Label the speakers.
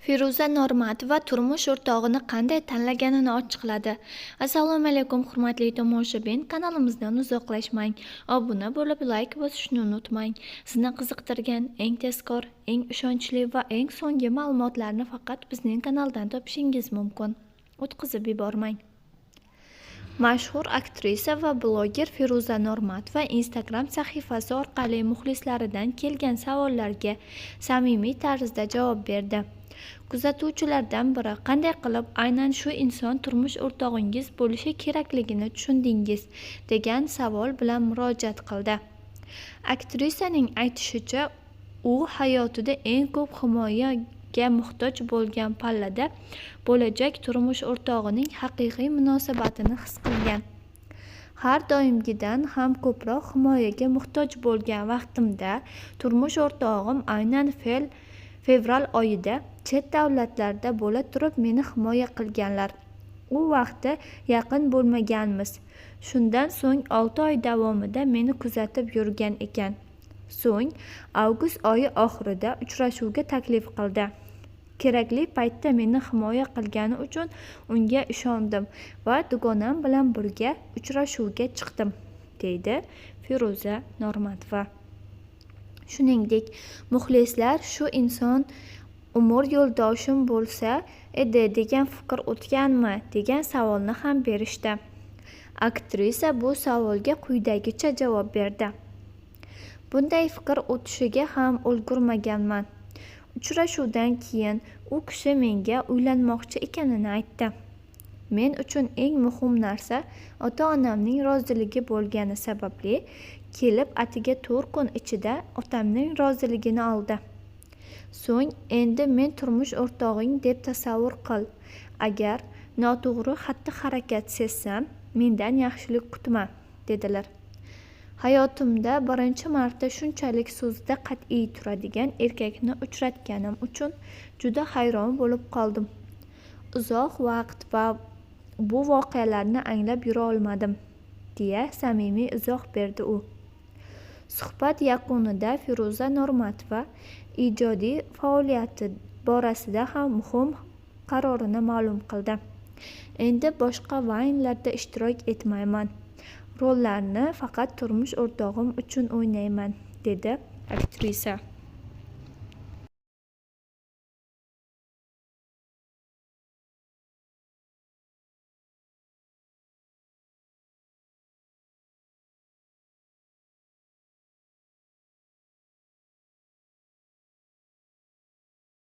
Speaker 1: Firuza Normatova turmush o'rtog'ini qanday tanlaganini ochiqladi. Assalomu alaykum hurmatli tomoshabin, kanalimizdan uzoqlashmang. Obuna bo'lib like bosishni unutmang. Sizni qiziqtirgan eng tezkor, eng ishonchli va eng so'nggi ma'lumotlarni faqat bizning kanaldan topishingiz mumkin. O'tkazib yubormang. Mashhur aktrisa va bloger Firuza Normatova Instagram sahifasi orqali muxlislaridan kelgan savollarga samimiy tarzda javob berdi. Kuzatuvchilardan biri: qanday qilib aynan shu inson turmush o'rtog'ingiz bo'lishi kerakligini tushundingiz, degan savol bilan murojaat qildi. Aktrisaning aytishicha, u hayotida eng ko'p himoyaga muhtoj bo'lgan pallada bo'lajak turmush o'rtog'ining haqiqiy munosabatini his qilgan. Har doimgidan ham ko'proq himoyaga muhtoj bo'lgan vaqtimda turmush o'rtog'im aynan fevral oyida chet davlatlarda bo'la turib meni himoya qilganlar. U vaqtda yaqin bo'lmaganmiz. Shundan so'ng 6 oy davomida meni kuzatib yurgan ekan. So'ng avgust oyi oxirida uchrashuvga taklif qildi. Kerakli paytda meni himoya qilgani uchun unga ishondim va dugonam bilan birga uchrashuvga chiqdim, deydi Firuza Normatova. Shuningdek, muxlislar shu inson umr yo'ldoshim bo'lsa edi degan fikr o'tganmi, degan savolni ham berishdi. Aktrisa bu savolga quyidagicha javob berdi. Bunday fikr o'tishiga ham ulgurmaganman. Uchrashuvdan keyin u kishi menga uylanmoqchi ekanini aytdi. Men uchun eng muhim narsa ota-onamning roziligi bo'lgani sababli kelib atigi 4 kun ichida otamning roziligini oldi. So'ng endi men turmush o'rtog'ing deb tasavvur qil. Agar noto'g'ri xatti-harakat sezsam, mendan yaxshilik kutma, dedilar. Hayotimda birinchi marta shunchalik so'zida qat'iy turadigan erkakni uchratganim uchun juda hayron bo'lib qoldim. Uzoq vaqt va bu voqealarni anglab yura olmadim, deya samimiy izoh berdi u. Suhbat yakunida Firuza Normatova ijodiy faoliyati borasida ham muhim qarorini ma'lum qildi. Endi boshqa vaynlarda ishtirok etmayman. Rollarni faqat turmush o'rtog'im uchun o'ynayman, dedi aktrisa.